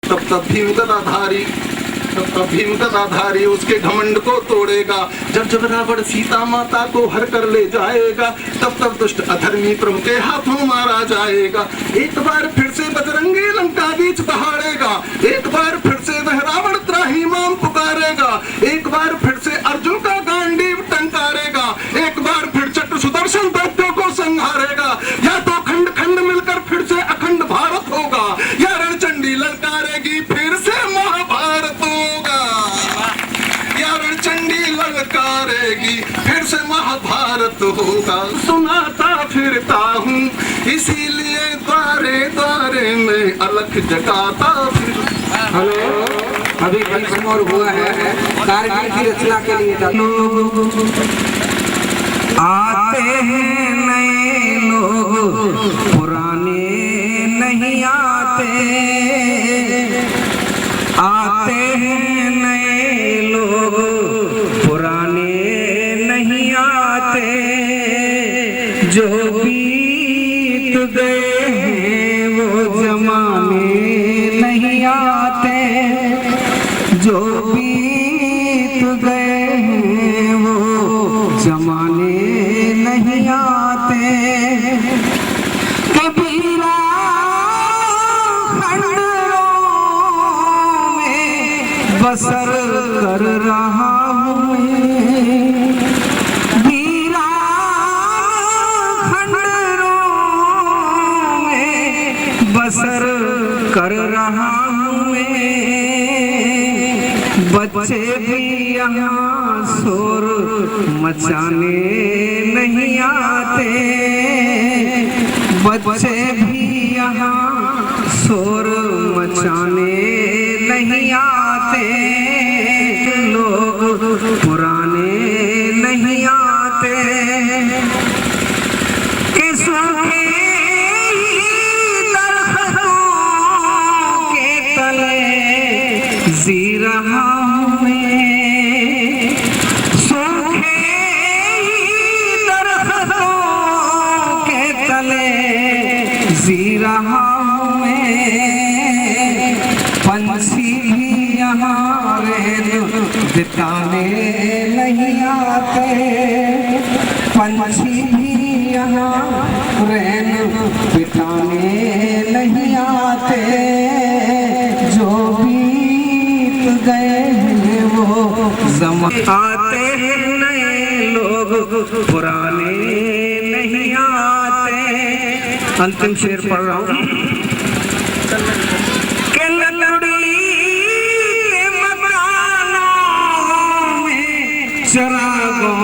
तब भीम गदाधारी उसके घमंड को तोड़ेगा। जब रावण सीता माता को हर कर ले जाएगा, तब दुष्ट अधर्मी प्रभु के हाथों मारा जाएगा। एक बार फिर से बजरंगी लंका बीच दहाड़ेगा, एक बार फिर से वह रावण त्राहिमाम पुकारेगा, एक बार फिर से अर्जुन का गांडीव टंकारेगा, एक बार फिर चक्र सुदर्शन दैत्यों को संहारेगा। या तो खंड खंड मिलकर फिर से अखंड भारत होगा, या रणचंडी ललकारेगी फिर से महाभारत होगा, या रणचंडी ललकारेगी फिर से महाभारत होगा। सुनाता फिरता हूँ इसीलिए द्वारे द्वारे में अलख जगाता फिर। हेलो, अभी और हुआ है कारगिल की रचना के लिए। आते हैं नए लोग, पुराने नहीं आते, आते हैं नए लोग, पुराने नहीं आते, जो बीत गए हैं वो जमाने नहीं आते, जो बीत गए हैं वो जमाने नहीं आते। कबीरा खंडरों में बसर कर रहा हूँ, बीरा खंडरों में बसर कर रहा हूँ। बच्चे भी यहाँ शोर मचाने नहीं आते, बच्चे भी यहाँ शोर मचाने नहीं आते, लोग पुराने नहीं आते। कि सूखे दरख्तों के तले जी रहा हूँ मैं, सूखे दरख्तों के तले जी रहा हूँ मैं। पंछी भी यहाँ रेल बिताने नहीं आते, पंछी भी यहाँ रेल बिताने नहीं आते, जो बीत गए हैं वो ज़माने। आते हैं नए लोग, पुराने नहीं आते। अंतिम शेर पढ़ रहा हूँ। के ललड़ी के मकानों में चिरागों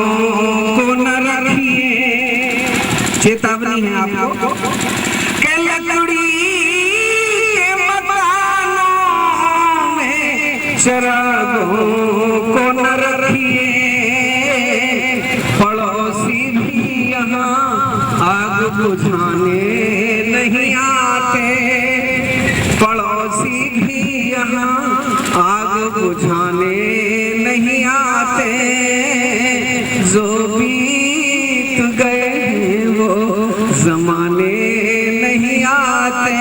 को न रखिए, चेतावनी है आपको। के ललड़ी के मकानों में चिरागों को न रखिए, पड़ोसी भी यहाँ आग बुझाने नहीं आते, पड़ोसी भी यहाँ आग बुझाने नहीं आते, जो बीत गए वो जमाने नहीं आते।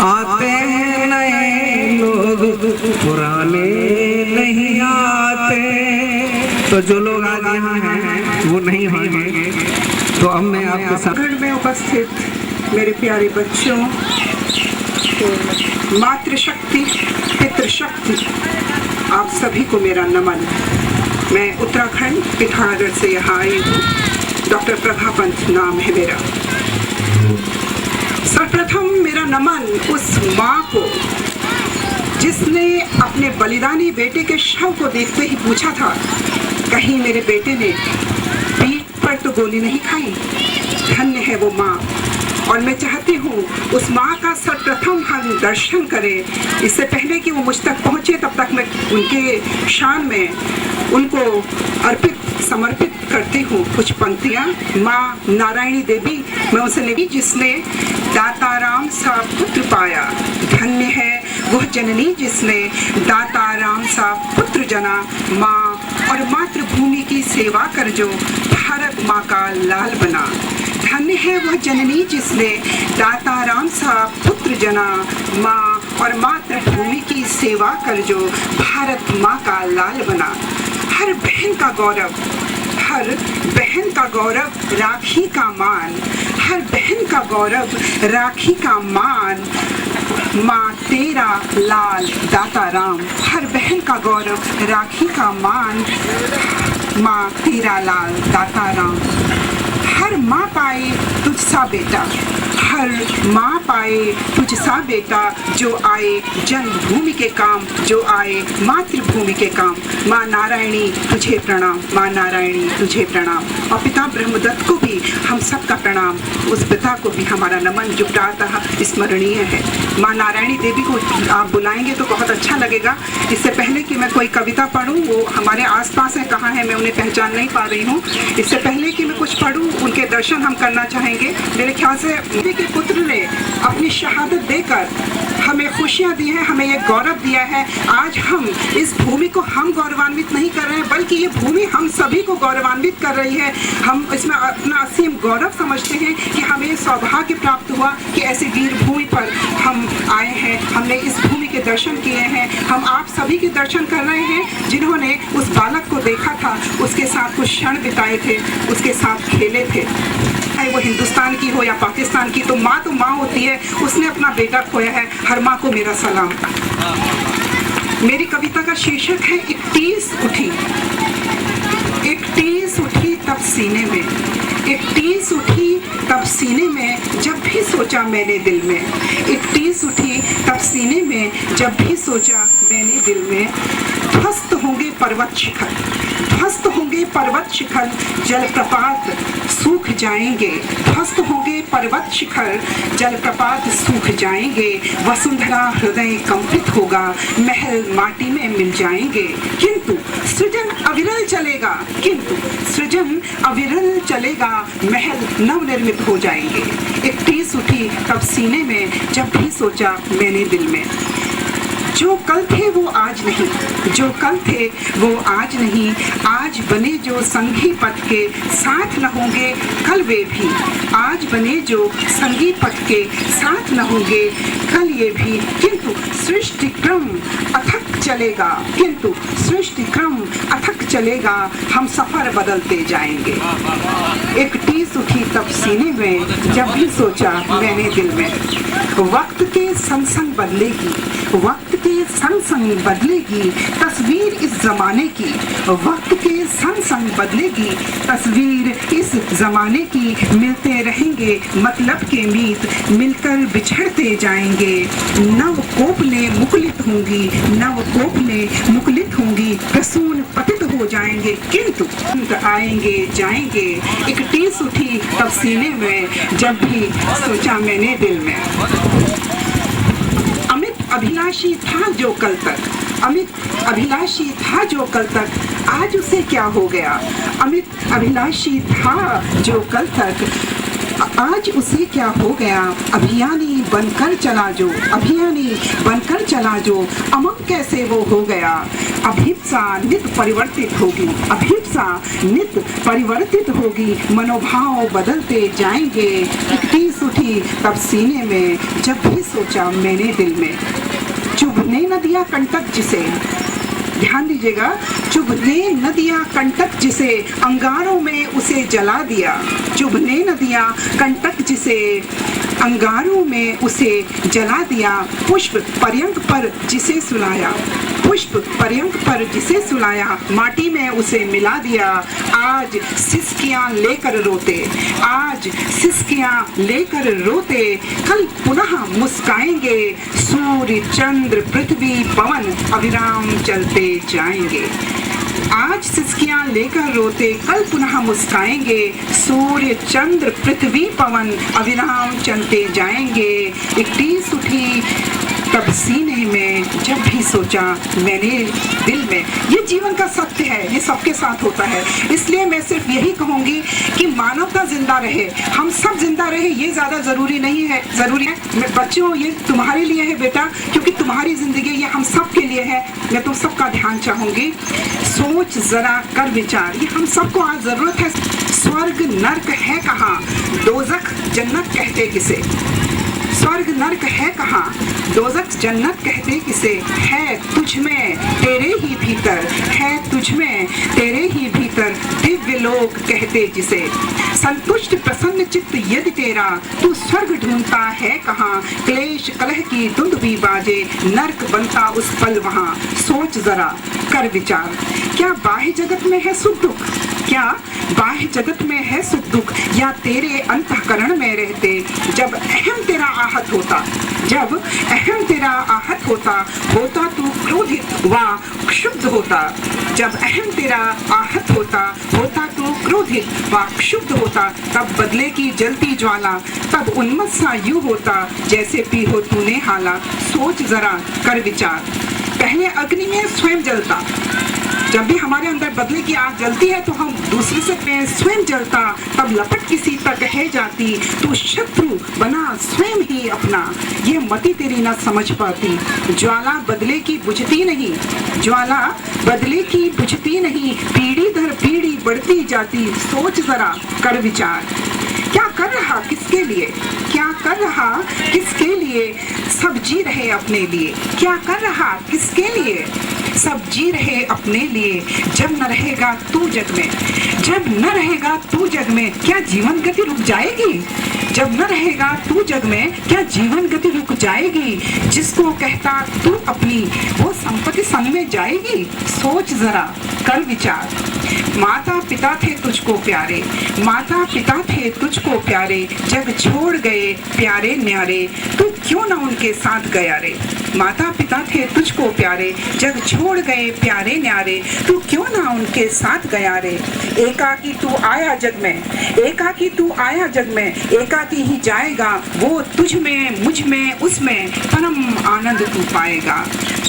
आते हैं नए लोग, पुराने नहीं आते। तो जो लोग आज यहाँ हैं वो नहीं होंगे, तो अब मैं आपके साथ में उपस्थित मेरे प्यारे बच्चों, मातृशक्ति पितृशक्ति, आप सभी को मेरा नमन। मैं उत्तराखंड पिथौरागढ़ से यहाँ आई हूँ। डॉक्टर प्रभा पंत नाम है मेरा। सर्वप्रथम मेरा नमन उस माँ को जिसने अपने बलिदानी बेटे के शव को देखते ही पूछा था, कहीं मेरे बेटे ने पीठ पर तो गोली नहीं खाई। धन्य है वो माँ, और मैं चाहती हूँ उस माँ का सर्वप्रथम हम दर्शन करें। इससे पहले कि वो मुझ तक पहुँचे, तब तक मैं उनके शान में उनको समर्पित करती हूँ कुछ पंक्तियाँ। माँ नारायणी देवी, मैं उनसे नहीं जिसने दाताराम सा पुत्र पाया, धन्य है वह जननी जिसने दाताराम सा पुत्र जना। माँ और मातृभूमि की सेवा कर जो भारत माँ का लाल बना, धन्य है वह जननी जिसने दाताराम सा पुत्र जना। माँ और मातृभूमि की सेवा कर जो भारत माँ का लाल बना। हर बहन का गौरव, हर बहन का गौरव राखी का मान, हर बहन का गौरव राखी का मान। माँ तेरा लाल दाता राम, हर बहन का गौरव राखी का मान। माँ तेरा लाल दाता राम। हर माँ पाए तुझसा बेटा, हर माँ पाए तुझसा बेटा, जो आए जन्मभूमि के काम, जो आए मातृभूमि के काम। माँ नारायणी तुझे प्रणाम, माँ नारायणी तुझे प्रणाम। और पिता ब्रह्मदत्त को भी हम सबका प्रणाम, उस पिता को भी हमारा नमन जो प्रातः स्मरणीय है। माँ नारायणी देवी को आप बुलाएंगे तो बहुत अच्छा लगेगा। इससे पहले कि मैं कोई कविता पढ़ूं, वो हमारे आसपास है, कहाँ है मैं उन्हें पहचान नहीं पा रही हूँ। इससे पहले कि मैं कुछ पढ़ूं, उनके दर्शन हम करना चाहेंगे। मेरे ख्याल से के पुत्र ने अपनी शहादत देकर हमें खुशियां दी हैं, हमें ये गौरव दिया है। आज हम इस भूमि को हम गौरवान्वित नहीं कर रहे हैं, बल्कि ये भूमि हम सभी को गौरवान्वित कर रही है। हम इसमें अपना असीम गौरव समझते हैं कि हमें सौभाग्य प्राप्त हुआ कि ऐसी वीर भूमि पर हम आए हैं, हमने इस भूमि के दर्शन किए हैं। हम आप सभी के दर्शन कर रहे हैं जिन्होंने उस बालक को देखा था, उसके साथ कुछ क्षण बिताए थे, उसके साथ खेले थे। चाहे वो हिंदुस्तान की हो या पाकिस्तान की, तो माँ होती है। उसने अपना बेटा खोया है, हर माँ को मेरा सलाम। मेरी कविता का शीर्षक है 31 उठी। 31 उठी तब सीने में, 31 उठी तब सीने में, जब भी सोचा मैंने दिल में। 31 उठी तब सीने में, जब भी सोचा मैंने दिल में। ध्वस्त होंगे पर्वत शिखर, ध्वस्त होंगे पर्वत शिखर, जलप्रपात सूख जाएंगे। ध्वस्त होंगे पर्वत शिखर, जलप्रपात सूख जाएंगे। वसुंधरा हृदय कंपित होगा, महल माटी में मिल जाएंगे। किंतु सृजन अविरल चलेगा, किंतु सृजन अविरल चलेगा, महल नवनिर्मित हो जाएंगे। 31 उठी तब सीने में, जब भी सोचा मैंने दिल में। जो कल थे वो आज नहीं, जो कल थे वो आज नहीं। आज बने जो संगी पथ के, साथ न होंगे कल वे भी। आज बने जो संगी पथ के, साथ न होंगे कल ये भी। किंतु सृष्टि क्रम अथक चलेगा, किंतु सृष्टि क्रम अथक चलेगा, हम सफर बदलते जाएंगे। 31 उठी तब सीने में, जब भी सोचा मैंने दिल में। वक्त के संग संग बदलेगी, वक्त के संग संग बदलेगी तस्वीर इस जमाने की। वक्त के संग संग बदलेगी तस्वीर इस जमाने की। मिलते रहेंगे मतलब के मीत, मिलकर बिछड़ते जाएंगे। नव कोपले मुकुलित होंगी, नव कोपले मुकुलित होंगी, प्रसून पतित हो जाएंगे। किंतु आएंगे जाएंगे। 31 उठी तब सीने में, जब भी सोचा मैंने दिल में। अभिलाषी था जो कल तक, अमित अभिलाषी था जो कल तक, आज उसे क्या हो गया। अमित अभिलाषी था जो कल तक, आज उसे क्या हो गया। अभियानी बनकर चला जो, अभियानी बनकर चला जो, अमर कैसे वो हो गया। अभिप्सा नित परिवर्तित होगी, अभिप्सा नित परिवर्तित होगी, मनोभाव बदलते जाएंगे। 31 उठी तब सीने में, जब भी सोचा मैंने दिल में। चुभने न दिया कंटक जिसे, ध्यान दीजिएगा, चुभने न दिया कंटक जिसे, अंगारों में उसे जला दिया। चुभने न दिया कंटक जिसे, अंगारों में उसे जला दिया। पुष्प पर्यंक पर जिसे सुलाया, पुष्प पर्यंक पर जिसे सुलाया, माटी में उसे मिला दिया। आज सिसकियां लेकर रोते, आज सिसकियां लेकर रोते, कल पुनः मुस्काएंगे। सूर्य चंद्र पृथ्वी पवन अविराम चलते जाएंगे। आज सिसकियां लेकर रोते, कल पुनः मुस्काएंगे। सूर्य चंद्र पृथ्वी पवन अविराम चलते जाएंगे। 31 उठी तब सीने में, जब भी सोचा मैंने दिल में। ये जीवन का सत्य है, ये सबके साथ होता है। इसलिए मैं सिर्फ यही कहूंगी कि मानवता जिंदा रहे, हम सब जिंदा रहे, ये ज्यादा जरूरी नहीं है। जरूरी है बच्चों, ये तुम्हारे लिए है बेटा, क्योंकि तुम्हारी जिंदगी ये हम सब के लिए है। मैं तुम सबका ध्यान चाहूंगी। सोच जरा कर विचार, ये हम सबको आज जरूरत है। स्वर्ग नर्क है कहाँ, दोजख जन्नत कहते किसे। स्वर्ग नर्क है कहाँ, दोज़ख जन्नत कहते किसे, है तुझ में तेरे ही भीतर, है तुझ में तेरे ही भीतर दिव्य लोक कहते जिसे। संतुष्ट प्रसन्न चित्त यदि तेरा, तू स्वर्ग ढूंढता है कहाँ, क्लेश कलह की धुंध भी बाजे, नर्क बनता उस पल वहाँ। सोच जरा कर विचार, क्या बाह्य जगत में है सुख दुख, क्या बाह्य जगत में है सुख दुख, या तेरे अंतःकरण में रहते। जब अहम तेरा आहत होता, जब अहम तेरा आहत होता, होता तू क्रोधित व क्षुब्ध होता। जब अहम तेरा आहत होता, होता तू क्रोधित व क्षुब्ध होता। तब बदले की जलती ज्वाला, तब उन्मत्त सा यूं होता, जैसे पी हो तूने हाला। सोच जरा कर विचार, पहले अग्नि में स्वयं जलता, जब भी हमारे अंदर बदले की आग जलती है तो हम दूसरे से स्वयं जलता, तब लपट किसी तक है जाती, तू शत्रु बना स्वयं ही अपना, ये मति तेरी न समझ पाती। ज्वाला बदले की बुझती नहीं, ज्वाला बदले की बुझती नहीं, पीढ़ी दर पीढ़ी बढ़ती जाती। सोच जरा कर विचार, क्या कर रहा किसके लिए, क्या कर रहा किसके लिए, सब जी रहे अपने लिए। क्या कर रहा किसके लिए, सब जी रहे अपने लिए। जब न रहेगा तू जग में, जब न रहेगा तू जग में, क्या जीवन गति रुक जाएगी। जब न रहेगा तू जग में, क्या जीवन गति रुक जाएगी। जिसको कहता तू अपनी, वो संपत्ति संग में जाएगी। सोच जरा कर विचार, माता पिता थे तुझको प्यारे, माता पिता थे तुझको प्यारे, जग छोड़ गए प्यारे न्यारे, तू क्यों ना उनके साथ गया रे। माता पिता थे तुझको प्यारे, जग छोड़ गए प्यारे न्यारे, तू क्यों ना उनके साथ गया रे। एकाकी तू आया जग में, एकाकी तू आया जग में, एकाकी ही जाएगा वो तुझ में मुझ में उसमें, परम आनंद तू पाएगा।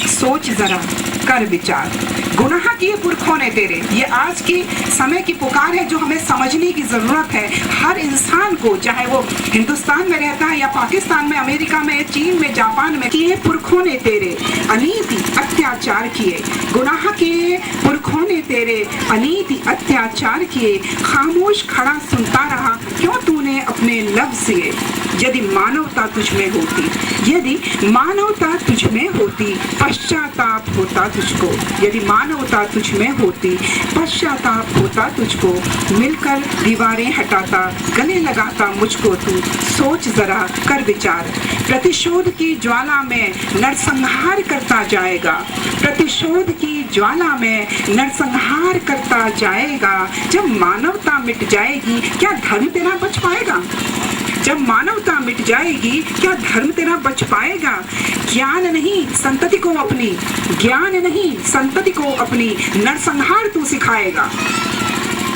सोच जरा कर विचार, गुनाह किए पुरखों ने तेरे, ये आज की समय की पुकार है जो हमें समझने की जरूरत है। हर इंसान को, चाहे वो हिंदुस्तान में रहता है या पाकिस्तान में, अमेरिका में, चीन में, जापान में, किए पुरखों ने तेरे अनीति अत्याचार किए, गुनाह किए पुरखों ने तेरे अनीति अत्याचार किए। खामोश खड़ा सुनता रहा क्यों तूने अपने लफ्ज़ सिए। यदि मानवता तुझ में होती, यदि मानवता तुझ में होती, पश्चाताप होता तुझको। यदि मानवता तुझ में होती, पश्चाताप होता तुझको। मिलकर दीवारें हटाता, गले लगाता मुझको तू। सोच जरा कर विचार, प्रतिशोध की ज्वाला में नरसंहार करता जाएगा, प्रतिशोध की ज्वाला में नरसंहार करता जाएगा। जब मानवता मिट जाएगी क्या धर्म तेरा बच पाएगा। जब मानवता मिट जाएगी क्या धर्म तेरा बच पाएगा। ज्ञान नहीं संतति को अपनी, ज्ञान नहीं संतति को अपनी, नरसंहार तू सिखाएगा।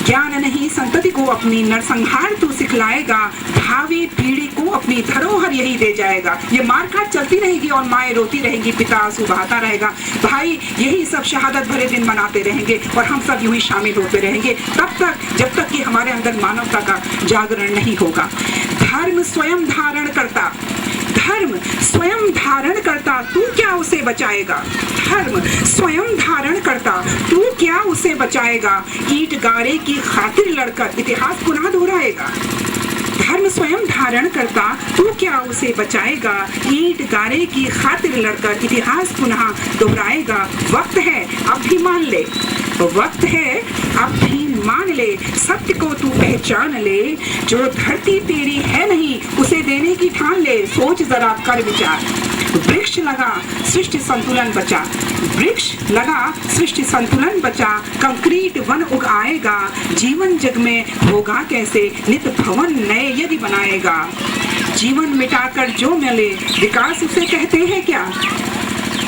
ज्ञान नहीं संतति को अपनी, नरसंहार तू सिखलाएगा। भावी पीढ़ी को अपनी धरोहर यही दे जाएगा। ये मारकाट चलती रहेगी और माएँ रोती रहेंगी, पिता आंसू बहाता रहेगा, भाई यही सब शहादत भरे दिन मनाते रहेंगे और हम सब यूं ही शामिल होते रहेंगे तब तक जब तक कि हमारे अंदर मानवता का जागरण नहीं होगा। धर्म स्वयं धारण करता, धर्म स्वयं धारण करता, तू क्या उसे बचाएगा। धर्म स्वयं धारण करता, तू क्या उसे बचाएगा। ईंट गारे की खातिर लड़कर इतिहास पुनः दोहराएगा। धर्म स्वयं धारण करता, तू क्या उसे बचाएगा। ईंट गारे की खातिर लड़कर इतिहास पुनः दोहराएगा। वक्त है अब भी मान ले, वक्त है अब भी मान ले, सत्य को तू पहचान ले। जो धरती तेरी है नहीं उसे देने की ठान ले। सोच जरा कर विचार, वृक्ष लगा सृष्टि संतुलन बचा, वृक्ष लगा सृष्टि संतुलन बचा। कंक्रीट वन उग आएगा, जीवन जग में होगा कैसे। नित भवन नए यदि बनाएगा, जीवन मिटाकर जो मिले विकास उसे कहते हैं क्या।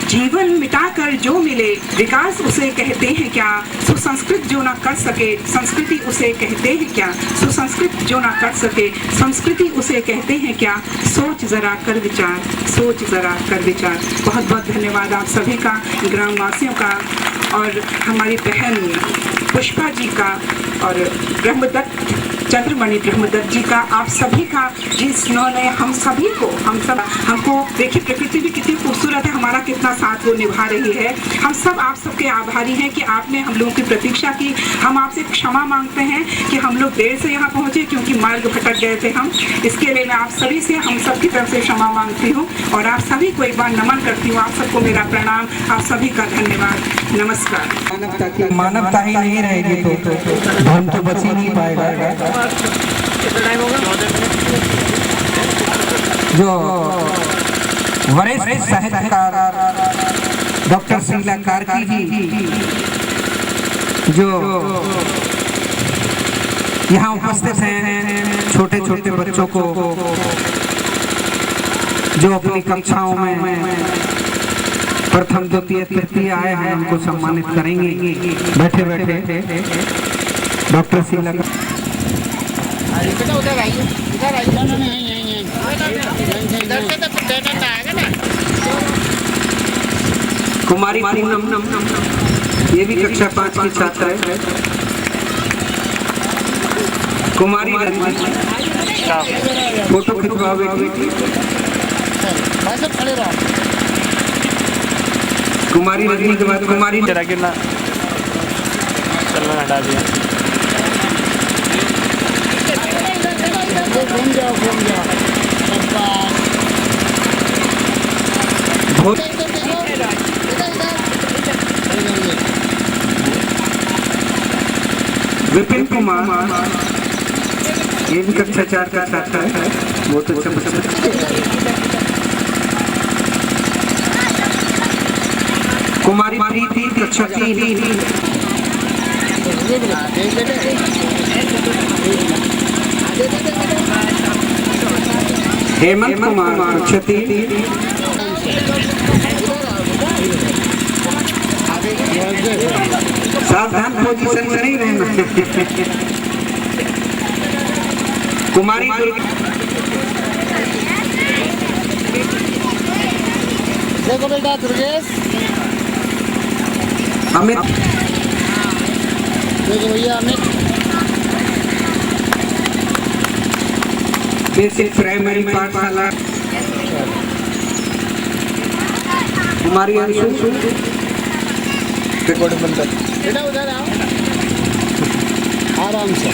जीवन मिटाकर जो मिले विकास उसे कहते हैं क्या। सुसंस्कृत जो ना कर सके संस्कृति उसे कहते हैं क्या। सुसंस्कृत जो ना कर सके संस्कृति उसे कहते हैं क्या। सोच जरा कर विचार, सोच जरा कर विचार। बहुत बहुत धन्यवाद आप सभी का, ग्रामवासियों का और हमारी बहन पुष्पा जी का और ब्रह्मदत्त चंद्रमणि ब्रह्मदत्त जी का, आप सभी का, जिन्होंने हम सभी को, हमको देखिए प्रकृति भी कितनी खूबसूरत है, हमारा कितना साथ वो निभा रही है। हम सब आप सबके आभारी हैं कि आपने हम लोगों की प्रतीक्षा की। हम आपसे क्षमा मांगते हैं कि हम लोग देर से यहाँ पहुँचे क्योंकि मार्ग भटक गए थे हम। इसके लिए मैं आप सभी से, हम सब की तरफ से क्षमा मांगती हूँ और आप सभी को एक बार नमन करती हूँ। आप सबको मेरा प्रणाम, आप सभी का धन्यवाद, नमस्कार। मानवता ही नहीं रहेगी तो धर्म तो बच ही नहीं पाएगा। जो वरिष्ठ साहित्यकार डॉक्टर शीला कार्की जी जो यहाँ उपस्थित हैं, छोटे छोटे बच्चों को जो अपनी कक्षाओं में प्रथम द्वितीय तृतीय आए हैं उनको सम्मानित करेंगे। बैठे बैठे डॉक्टर शीला कुमारी पूनम, ये भी कक्षा 5 की छात्रा है। कुमारी फोटो खिंचवाओ बेटी। कुमारी रजनी के बाद कुमारी चला गिरना चलना हटा दिया। घूम जाओ विपिन कुमार, ये भी कक्षा 4 का छात्र है, बहुत अच्छा बच्चा। कुमारी प्रीति कक्षा 3। हेमंत कुमार कक्षा 3। सावधान पोजीशन से नहीं रहना। कुमारी देखो बेटा दुर्गेश, अमित देखो भैया, अमित बेसिक प्राइमरी पाठशाला। कुमारी अंशु रिकॉर्डिंग बंद कर बेटा, उधर आओ आराम से।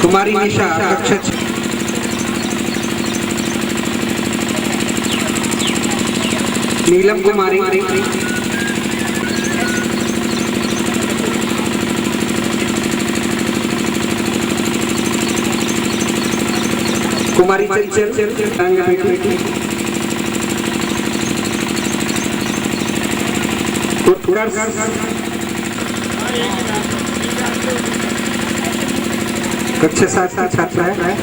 कुमारी निशा कक्षा 6। नीलम कुमारी कुमारी चंचल बेटी कक्षा 7 का छात्रा है।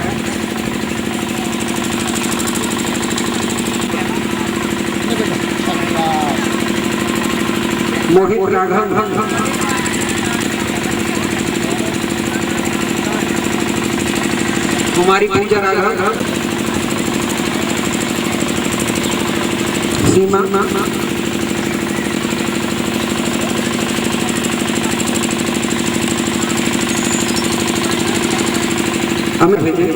मोहित राघव कुमारी पूजा राघव सीमा अमित भेजे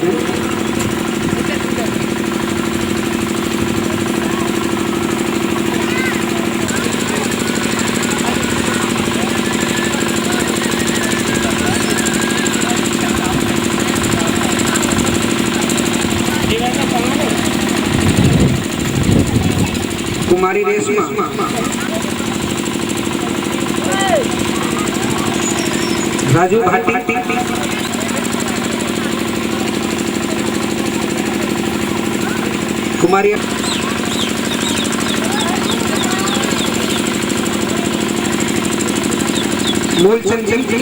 कुमारी रेशमा राजू भाटी कुमारी मूलचंद जी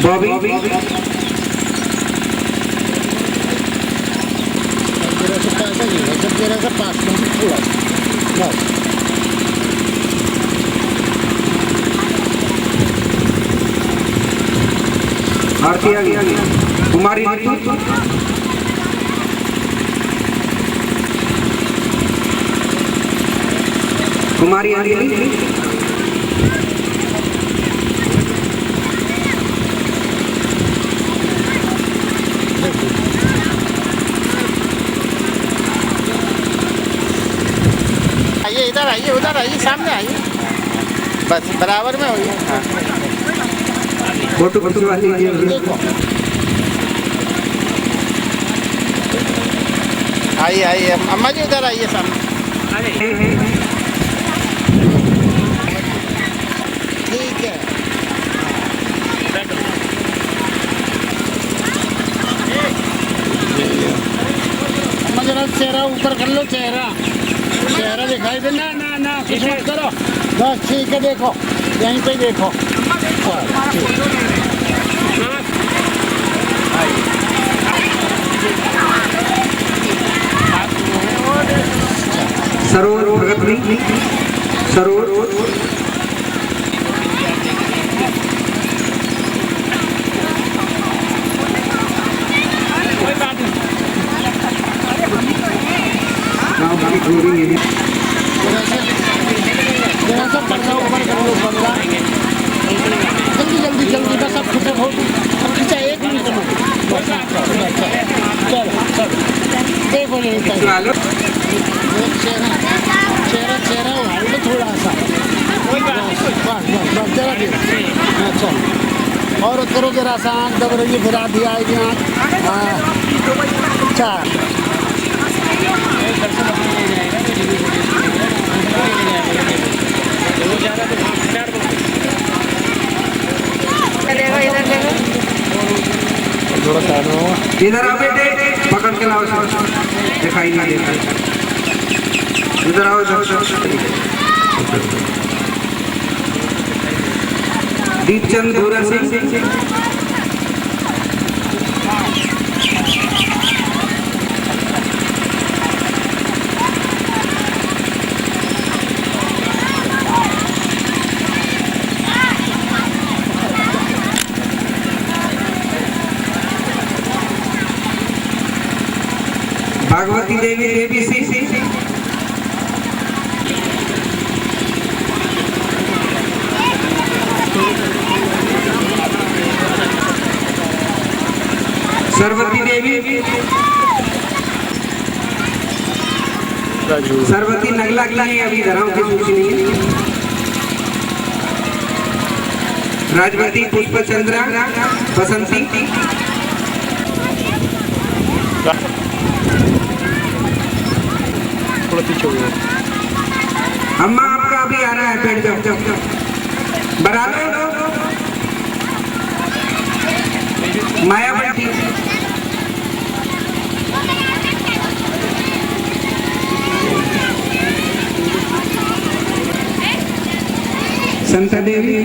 बॉबी आरती आ गई। कुमारी ऋतु, कुमारी अंजलि, आइए, इधर आइए, उधर आइए, सामने आइए, बस बराबर में होइए। हाँ। फोटो खिंचवा लीजिए। देखो, आइए आइए, अम्मा जी उधर आइए सामने। ठीक है, अम्मा जरा चेहरा ऊपर कर लो, चेहरा दिखाई दे। ना ना ना, कुछ मत करो, बस ठीक है। देखो यहीं पे देखो। सरोवर भगत भी, सरोवर जरा सा पर्दा ऊपर कर लो, पर्दा जल्दी जल्दी जल्दी, बस अब खिंचा फोटो, अब खिंचा 1 मिनट में। बस चलो चलो, देखो ये चेहरा उभार लो थोड़ा सा, बस जरा दे। अच्छा, और करो जरा सा, आँख दब रही है, फिर आधी आएगी आँख। अच्छा, इधर आओ बेटे, पकड़ के लाओ, दिखाई नहीं देता। इधर आओ, इधर। दीपचंद भूरा सिंह, भागवती देवी देवी सिंह, सरवती देवी, सरवती नगला की है, अभी धराओं की सूची नहीं है। राजवती पुष्पचंद्रा बसंती, अम्मा आपका अभी आ रहा है, बैठ जाओ, बना लो। मायावती, संता देवी,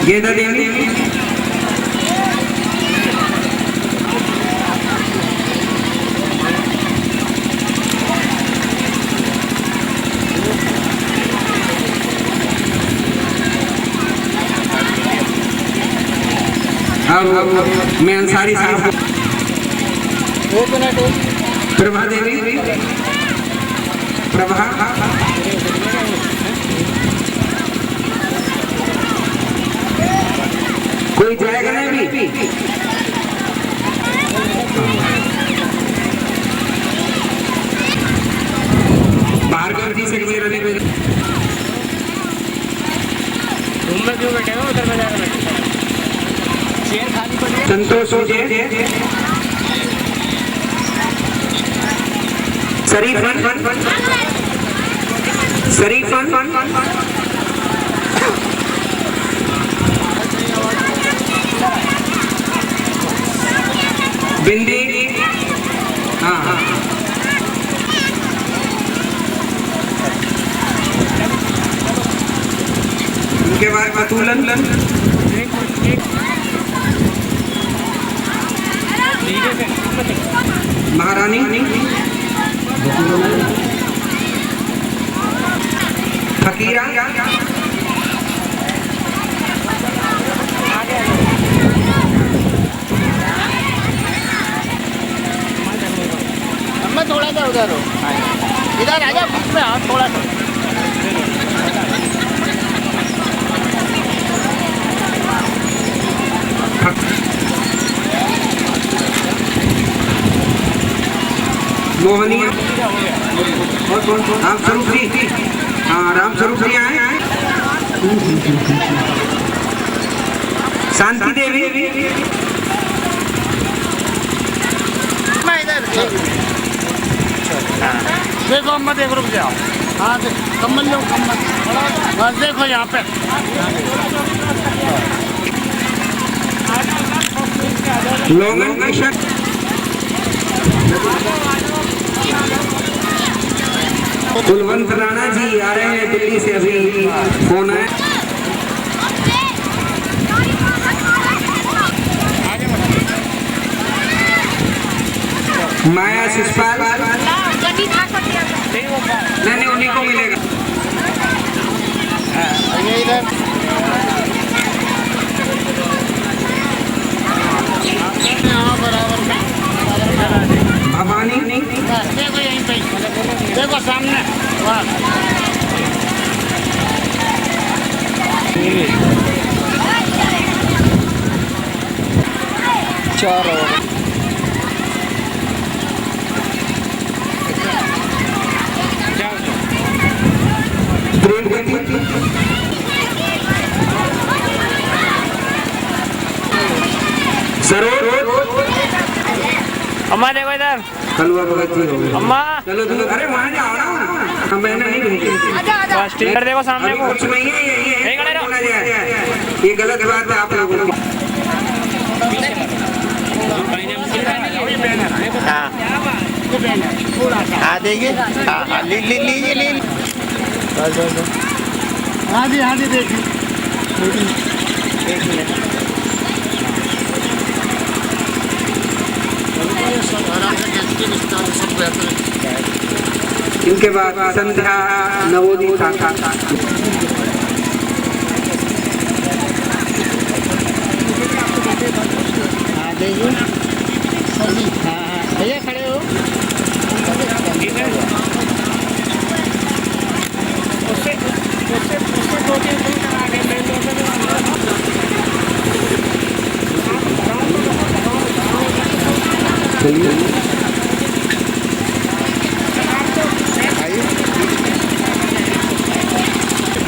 गेंदा देवी, मैं अंसारी साहब, प्रभा देवी, प्रभा, कोई जाएगा ना अभी? भार्गव जी से मेरे लिए रूम में क्यों बैठे हो? उधर में जाकर बैठे, चेयर खाली पड़ी है। संतोष विजय, शरीफन, बिंदी, हाँ हाँ, उनके बाद पतूलन, महारानी, फकीरा, मैं थोड़ा सा उधर हो, इधर आजा बीच में, हाँ थोड़ा सा। मोहनिया, राम स्वरूप जी, हाँ राम स्वरूप जी आए। शांति देवी, मैं इधर देखो, अम्मा देख, रुक जाओ, हाँ कम्बल लो, कम्बल बस देखो यहाँ पे। लोगन की शक, कुलवंत राणा जी आ रहे हैं दिल्ली से, अभी फोन है। माया शिषपाल, नहीं उन्हीं को मिलेगा। ये इधर हाँ बराबर भवानी, देखो यहीं पे, देखो सामने, वाह चार और अम्मा देखो इधर, कलवा भगत जी हो गए। अम्मा चलो तुम, अरे वहाँ जाओ ना, हम बहना नहीं भेजेंगे। बस ठीक है, देखो सामने अभी को। कुछ नहीं है, यही नहीं खड़े रहो। है, ये गलत बात है आप लोगों की। हाँ देंगे, हाँ लीजिए हाँ जी देखिए, एक मिनट आराम से सब बेहतर है। इनके बाद संध्या नवोदित शाखा, हाँ देखिए सर जी, हाँ भैया खड़े हो, उससे 2-3 दिन करा के मेन रोड पे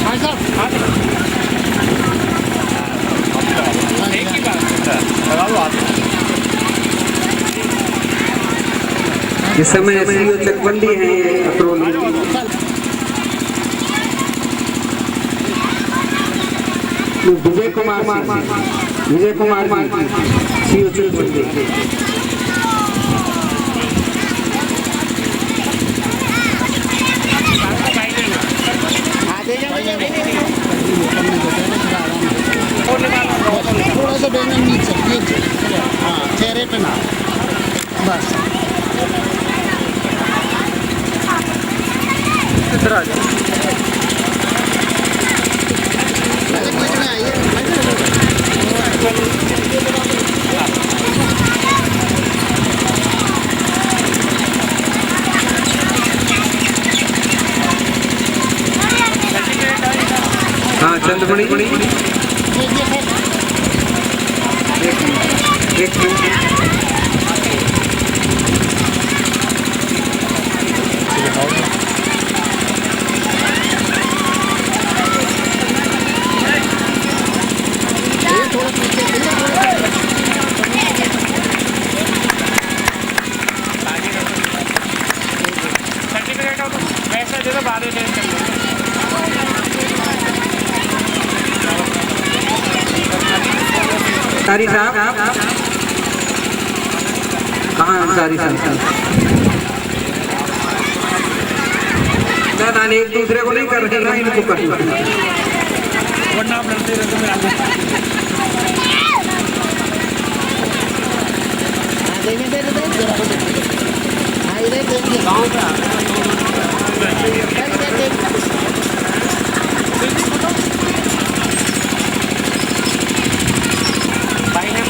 हाँ साहब एक ही बात लगा लो आप। इस समय सीओ चकबंदी है पेट्रोलिंग। विजय कुमार सीओ चकबंदी। थोड़ा सा बैंगन नीचे, हाँ चेहरे पे ना, बस इधर आ जाओ। बीच में आइए। हाँ चंद्रमणि, एक मिनट। सर्टिफिकेट हो तो पैसा दे दो, बाद में चेंज कर लो। तारी साहब, कहाँ अंसारी संस्था? ना एक दूसरे को नहीं कर रहे ना, इनको कर वरना आप लड़ते रहते मेरे आगे। गाँव पे भाई ने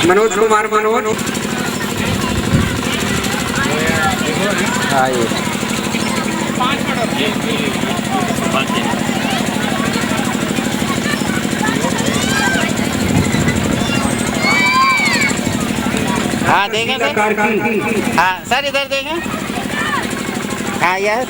मनोज कुमार मनोज हाँ ये 5 मिनट हाँ देखें सर, हाँ सर इधर देखें, हाँ यार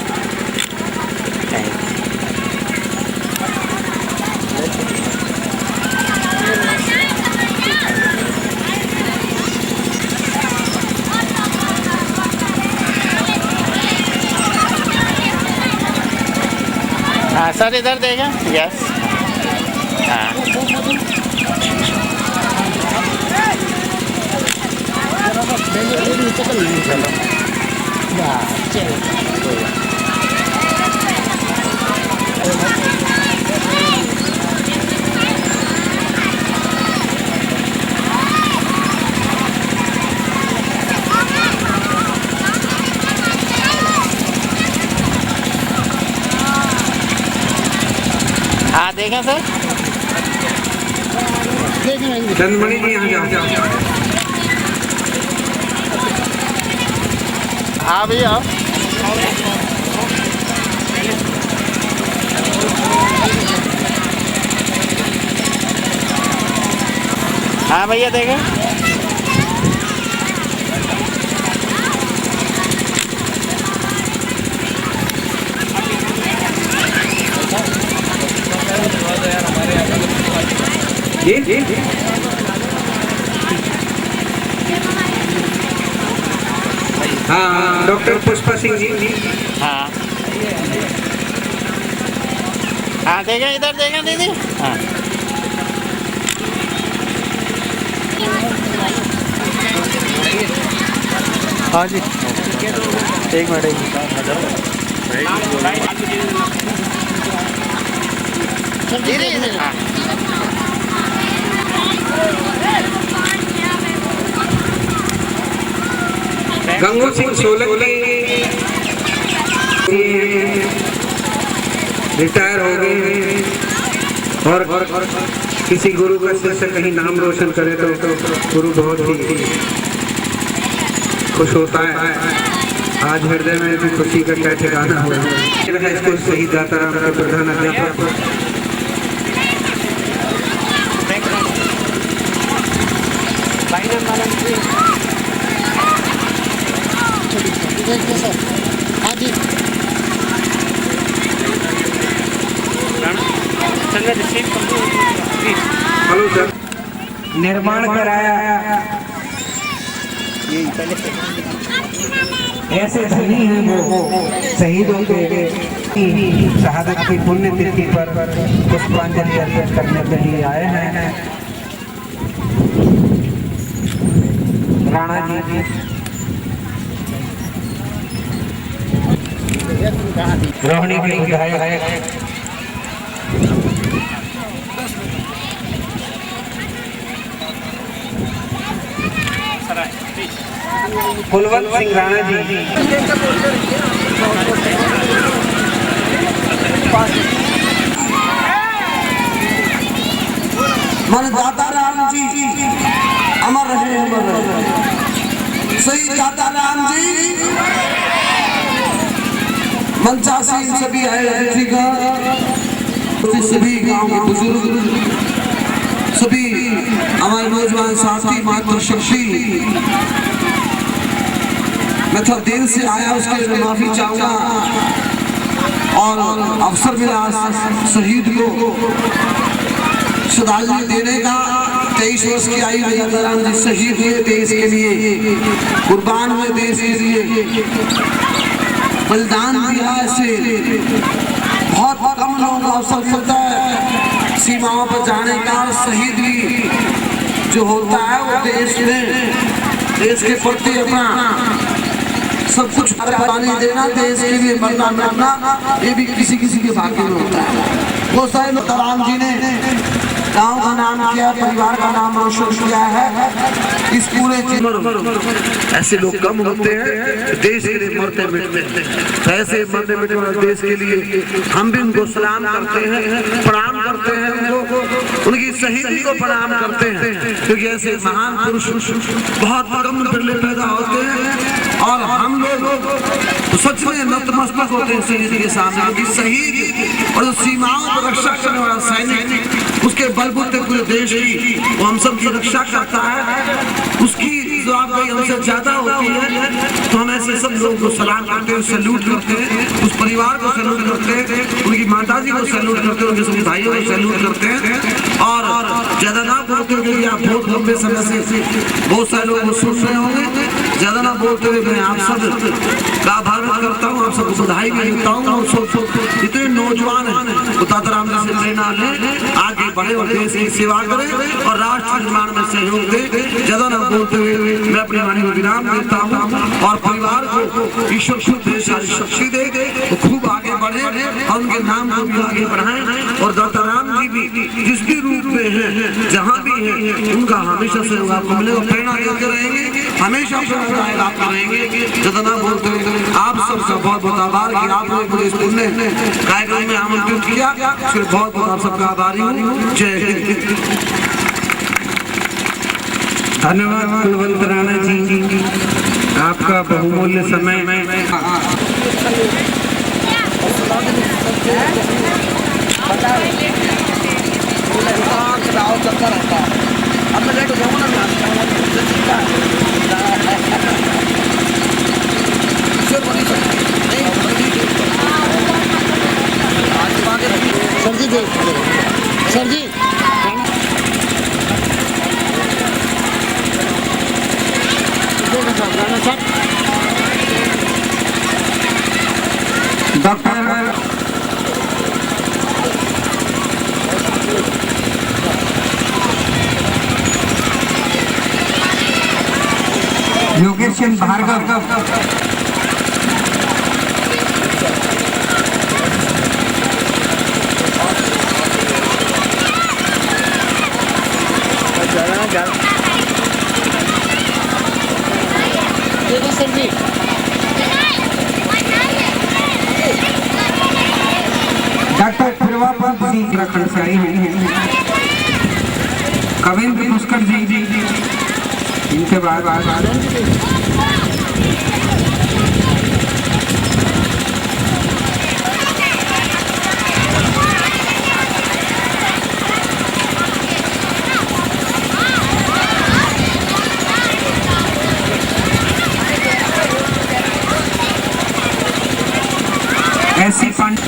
हाँ सर इधर देखें, यस हाँ हाँ देखें सर, चंदमणि जी यहाँ जाओ। हाँ भैया हाँ भैया देखें, जी हाँ डॉक्टर पुष्पा सिंह जी हाँ हाँ देखें, इधर देखें दीदी, हाँ हाँ जी एक मिनट दीदी हाँ गंगू सिंह सोलंकी रिटायर हो गए हैं और किसी गुरु का शिष्य कहीं नाम रोशन करे तो गुरु बहुत ही खुश होता है। आज हृदय में भी खुशी का क्या ठिकाना हुआ है। स्कूल शहीद दाताराम का प्रधान अध्यापक हाँ जी हेलो सर निर्माण कराया ऐसे धनी हैं वो शहीदों के शहादत की पुण्य तिथि पर पुष्पांजलि अर्पित करने के लिए आए हैं। राणा जी रोहिणी के विधायक कुलवंत सिंह राणा जी मन दाताराम जी अमर रहे, अमर रहे। शहीद दाताराम जी मंचासी सभी आए अतिथि का, सभी गांव के बुजुर्ग, सभी हमारे नौजवान साथी, मातृशक्ति, मैं थोड़ा देर से आया उसके लिए माफी चाहूंगा। और अवसर मिला शहीद को श्रद्धांजलि देने का। 23 वर्ष की आयु में दादाराम जी शहीद हुए देश के लिए, कुर्बान हुए देश के लिए, बलिदान दिया। ऐसे बहुत कम लोगों को अवसर मिलता है सीमाओं पर जाने का। शहीद भी जो होता है वो देश में, देश के प्रति अपना सब कुछ कुर्बानी देना, देश के लिए मरना मरना, ये भी किसी किसी के भाग्य में होता है। वो सारे दादाराम जी ने गांव का नाम किया, परिवार का नाम रोशन किया है। इस पूरे ऐसे लोग कम होते हैं देश के लिए मरते मिटते हैं। ऐसे मरते मिटने वाले देश के लिए हम भी उनको सलाम करते हैं, प्रणाम करते हैं, उनको उनकी शहीदी को प्रणाम करते हैं, क्योंकि ऐसे महान पुरुष बहुत कम बिरले पैदा होते हैं। और हम लोग सच में नतमस्तक होते हैं शहीद के सामने, क्योंकि शहीद और सीमाओं पर रक्षा करने वाला सैनिक, उसके बलबूते पूरे देश की वो हम सब की रक्षा करता है, उसकी जवाबदारी हमसे ज्यादा होती है। तो हम ऐसे सब लोगों को सलाम करते हैं, सैल्यूट करते हैं, उस परिवार को सैल्यूट करते हैं, उनकी माताजी को सैल्यूट करते हैं, उनके सभी भाइयों को सैल्यूट करते हैं। और ज्यादा ना बोलते हुए, आप बहुत लंबे समय से बहुत सारे लोग सुन रहे होंगे, ज्यादा ना बोलते हुए मैं आप सब का आभार करता हूँ, आप सबको बधाई भी देता हूँ। इतने नौजवान हैं वो दादाराम जी से प्रेरणा लें, आगे बढ़े और देश की सेवा करें और राष्ट्र निर्माण में सहयोग दें। ज्यादा ना बोलते हुए मैं अपनी वाणी को विराम देता हूँ और परिवार को ईश्वर खुद दे, सारी शक्ति दे, वो खूब आगे बढ़े और उनके नाम को भी आगे बढ़ाएं। और दादाराम जी भी जिस भी रूप में हैं, जहाँ भी हैं, उनका हमेशा सहयोग आपको मिलेगा, प्रेरणा देते रहेंगे, हमेशा प्रेरणा रहेंगे। ज्यादा ना बोलते हुए आप सबका बहुत बहुत आभार कि आपने मुझे इस पुण्य कार्यक्रम में आमंत्रित किया, इसके बहुत बहुत आप सबका आभारी हूँ। जय हिंद। धन्यवाद कुलवंत राणा जी, आपका बहुमूल्य समय में sir ji sir ji doctor Yogesh Chand Bhargava, sir ji doctor फिरवापंत जी उत्तराखंड से आए हैं, कविंद्र पुष्कर जी, इनके बाद ऐसी Pande,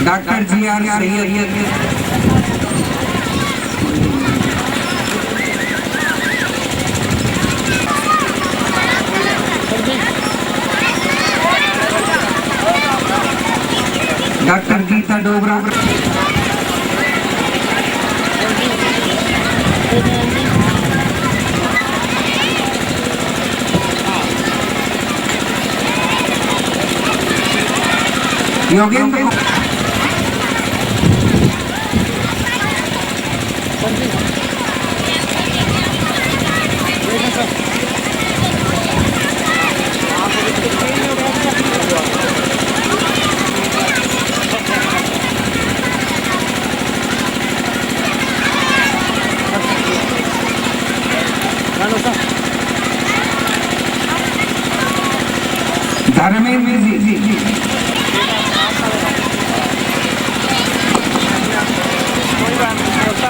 doctor G R. Syed, doctor Geeta Dogra, Yogendra Dharmendra ji, आ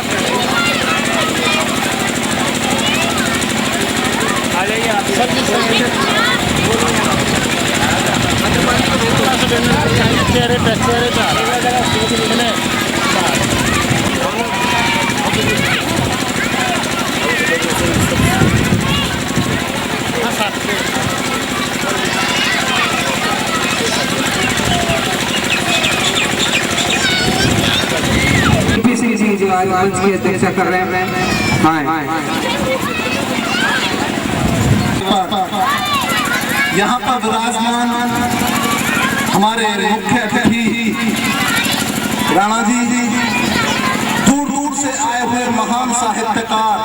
जाइए आप सर जी चेहरे पे जी जो आज मंच की अध्यक्षता कर रहे हैं। यहाँ पर विराजमान हमारे मुख्य अतिथि राणा जी, दूर दूर से आए हुए महान साहित्यकार,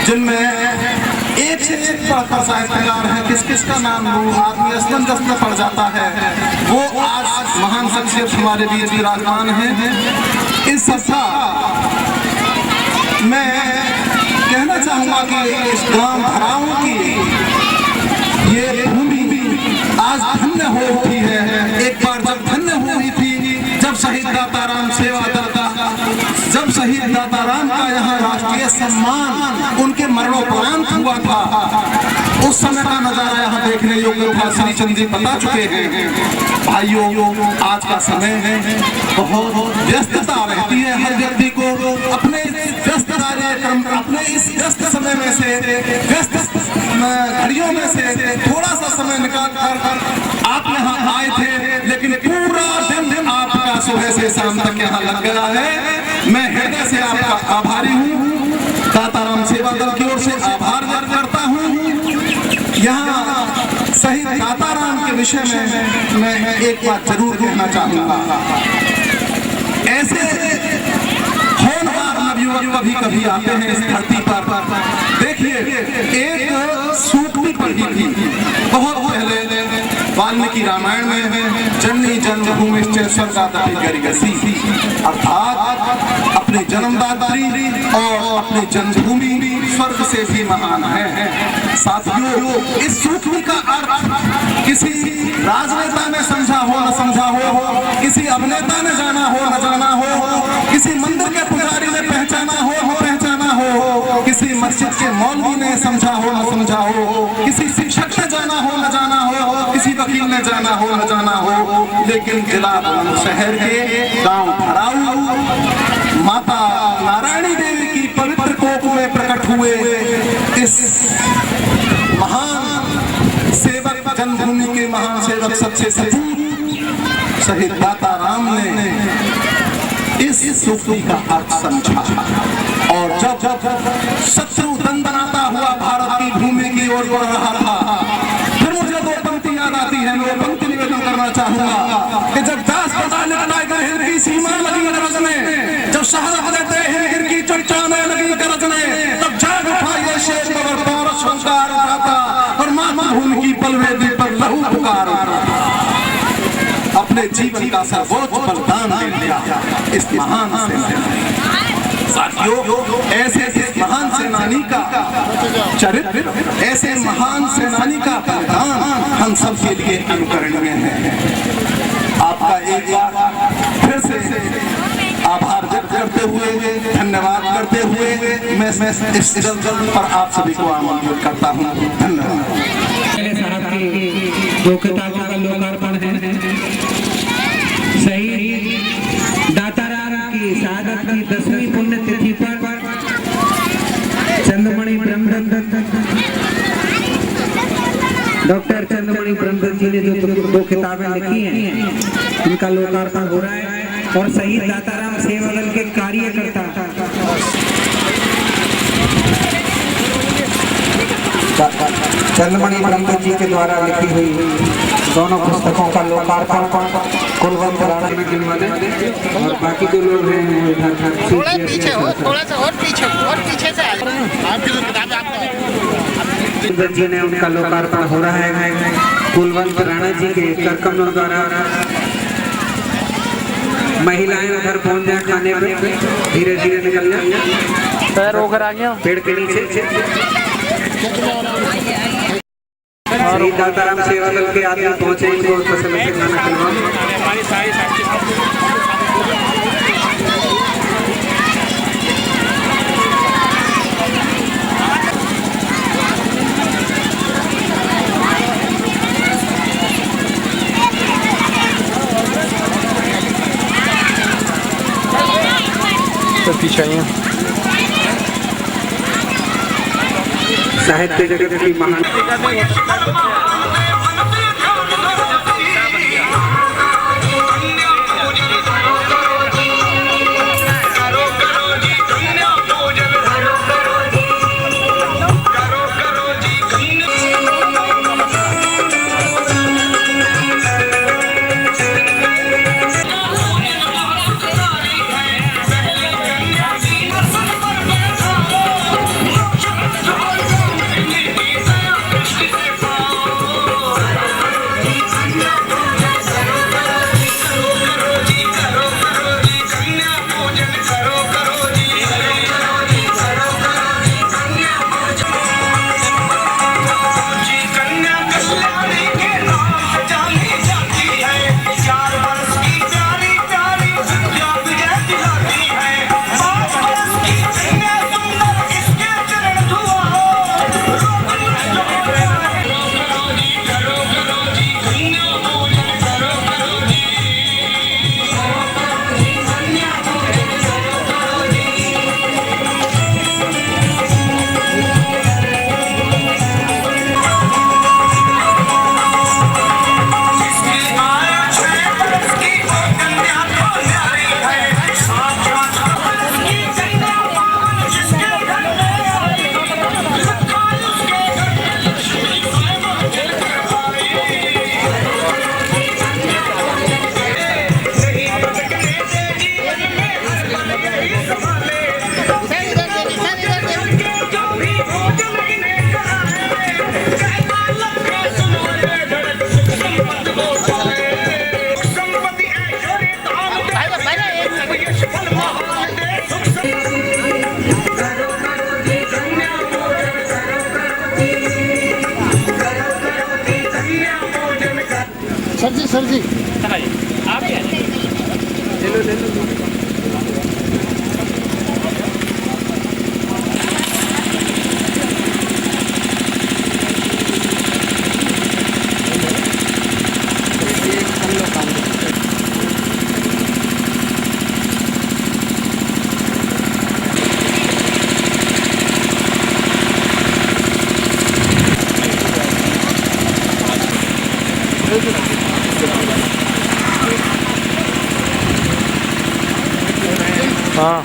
जिनमें एक से एक पढ़कर साहित्यकार है, किस किस का नाम लूं, आदमी असमंजस में पड़ जाता है। वो आज महान शख्सियत हमारे बीच विराजमान है। इस सभा मैं कहना चाहूंगा कि इस ग्राम धराओं की ये भूमि आज धन्य हो उठी है। एक बार जब धन्य हुई थी, जब शहीद दाताराम सेवा दल का, जब शहीद दाताराम का यहाँ राष्ट्रीय सम्मान उनके मरणोपरांत हुआ था, उस समय का नजारा यहाँ देखने योग्य था। श्री चंद जी बता चुके हैं। भाइयों, आज का समय बहुत व्यस्तता रहती है हर व्यक्ति को अपने व्यस्त कार्यक्रम, अपने इस व्यस्त समय में से, व्यस्त घड़ियों में से थोड़ा सा समय निकाल कर आप यहाँ आए थे, लेकिन पूरा दिन आपका सुबह से शाम तक यहाँ लग गया है। मैं हृदय से आपका आभारी हूँ। दाताराम सेवा दल की ओर से आभार व्यक्त करता हूँ। यहाँ शहीद दाताराम के विषय में मैं एक बात जरूर कहना चाहूँगा। ऐसे होनहार नवयुवक कभी कभी आते हैं इस धरती पर। देखिए, एक सूक्ति पढ़ी थी बहुत पहले वाल्मीकि रामायण में, जननी जन्मभूमि स्वर्गादपि गरिगसी, अर्थात अपनी जन्मदात्री और अपनी जन्मभूमि स्वर्ग से भी महान है। साथियों, इस सूक्ति का अर्थ किसी राजनेता ने समझा हो न समझा हो, किसी अभिनेता ने जाना हो न जाना हो, किसी मंदिर के पुजारी ने पहचाना हो न पहचाना हो, किसी मस्जिद के मौलवी ने समझा हो न समझा हो, किसी शिक्षक ने जाना हो न जाना हो, किसी वकील ने जाना हो न जाना हो, लेकिन जिला शहर के गांव धराऊ माता नारायणी देवी की पवित्र कोख में प्रकट हुए इस महान सेवक, जन्मभूमि के महान सेवक, सबसे सपूत शहीद दाताराम ने इस सूक्ति का अर्थ समझा। और जब शत्रु दंदनाता हुआ भारत की भूमि की ओर बढ़ रहा था, फिर मुझे दो पंक्ति याद आती है। मैं वो पंक्ति निवेदन करना चाहूंगा कि जब दास हिर की सीमा लगी गरजने, जब शहर देते हिर की चट्टाने लगी गरजने, तब जाग उठा ये शेर मगर पारस संस्कार उठाता और मातृभूमि की पलवेदी पर लहू पुकार उठाता। अपने जीवन का सर्वोच्च बलिदान दे दिया इस महान सेनानी। साथियों, ऐसे इस महान सेनानी का चरित्र, ऐसे महान सेनानी का बलिदान हम सब के लिए अनुकरणीय है। आपका एक बार फिर से आभार व्यक्त करते हुए, धन्यवाद करते हुए मैं इस जल्द पर आप सभी को आमंत्रित करता हूँ। धन्यवाद। साहब की दो किताबों का लोकार्पण है। शहीद दाताराम की शहादत की 10वीं पुण्यतिथि पर चंद्रमणि ब्रह्मदत्त, डॉक्टर चंद्रमणि ब्रह्मदत्त जी ने जो दो किताबें लिखी हैं, उनका लोकार्पण हो रहा है। और शहीद दाताराम सेवा दल के कार्यकर्ता चंद्रमणि ब्रह्मदत्त जी के द्वारा लिखी हुई दोनों पुस्तकों का लोकार्पण कुलवंत राणा में गिनवाने और बाकी जो लोग हैं वो इधर थोड़ा पीछे हो, थोड़ा सा और पीछे से आपकी जो किताब ब्रह्मदत्त जी ने उनका लोकार्पण हो रहा है कुलवंत राणा जी के करकमलों द्वारा। महिलाएं उधर पहुंच जाए खाने पे, धीरे धीरे निकल जाए, पैर होकर आ गया पेड़ के नीचे। शहीद दाताराम सेवा दल के आदमी पहुंचे, इनको तसल्ली से खाना खिलवाओ। हमारी सारी पीछे आई हैं। साहित्य जगत की महान सर जी आप ही ले लो। हाँ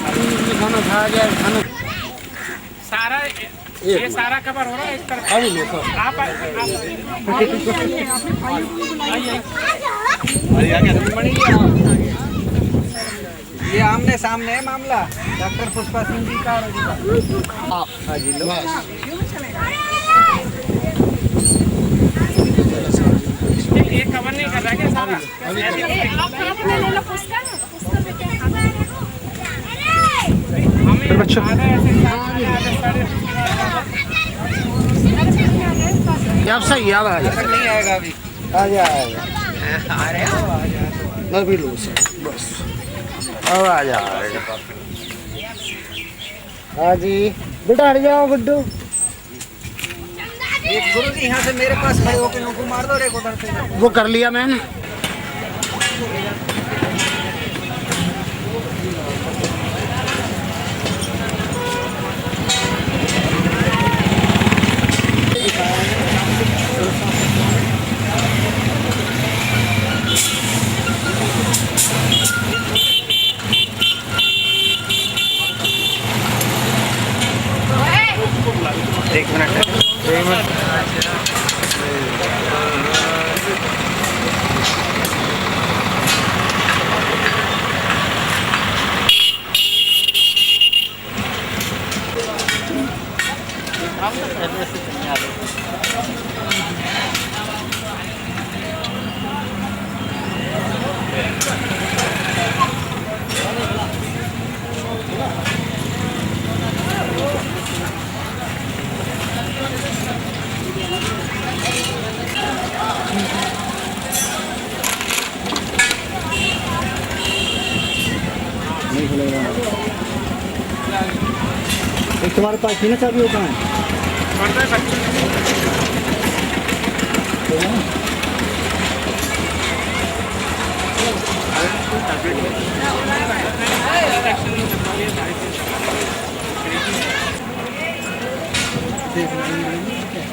खाना खाया जाए खाना सारा ये सारा कवर हो रहा है इस तरफ। अभी लो सर आप ये आमने सामने है मामला डॉक्टर पुष्पा सिंह जी का और हाँ जी लो ये कवर नहीं कर रहा क्या सारा? अच्छा अब सही अब नहीं आएगा अभी आ जाएगा अभी लो सर बस अब आ जाएगा। हाँ जी बेटा हट जाओ गुड्डू। एक गुरु जी यहाँ से मेरे पास खड़े होकर उनको मार दो रे उधर से वो कर लिया मैंने। एक मिनट एक तुम्हारे पास थी ना चाबी होता है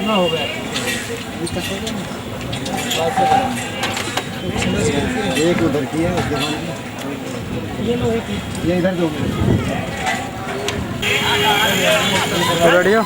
कितना हो गया? एक उधर की है उसके बाद ये लोहे की। ये इधर दो रेडी हो?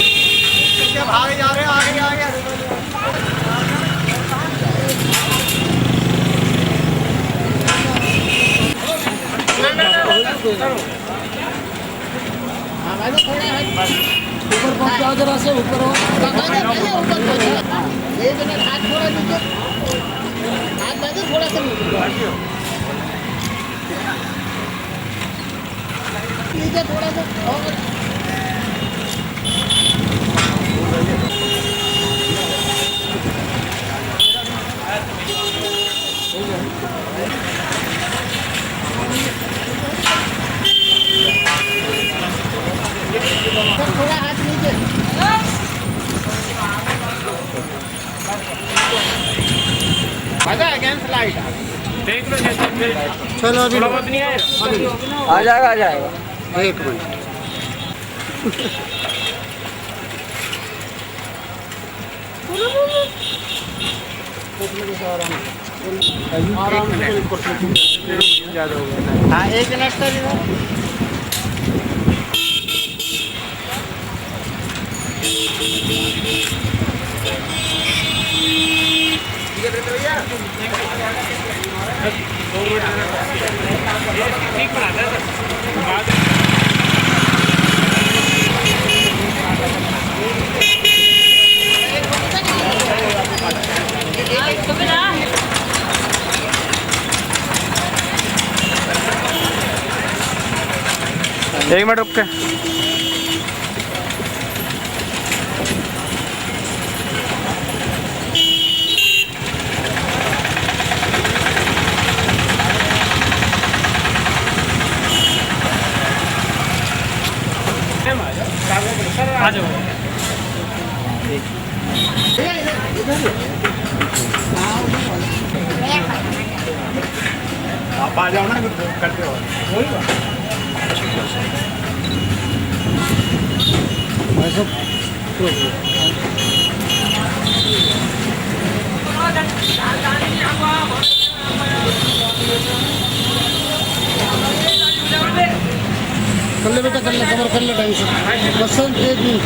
आगे जा रहे हैं, आगे आगे। हाँ भाई थोड़ा है ऊपर पहुंचाओ जरा से ऊपर हो ऊपर एक मिनट हाथ थोड़ा नीचे हाथ बाजू थोड़ा सा नीचे थोड़ा सा और थोड़ा हाथ नीचे मजा है गेम स्लाइड देख लो चलो अभी बहुत नहीं आएगा आ जाएगा। एक मिनट हाँ एक मिनट का एक मिनट रुक के आ जाओ। आप आ जाओ ना करते हो कर ले बेटा कर ले कवर कर ले ढंग से बस एक मिनट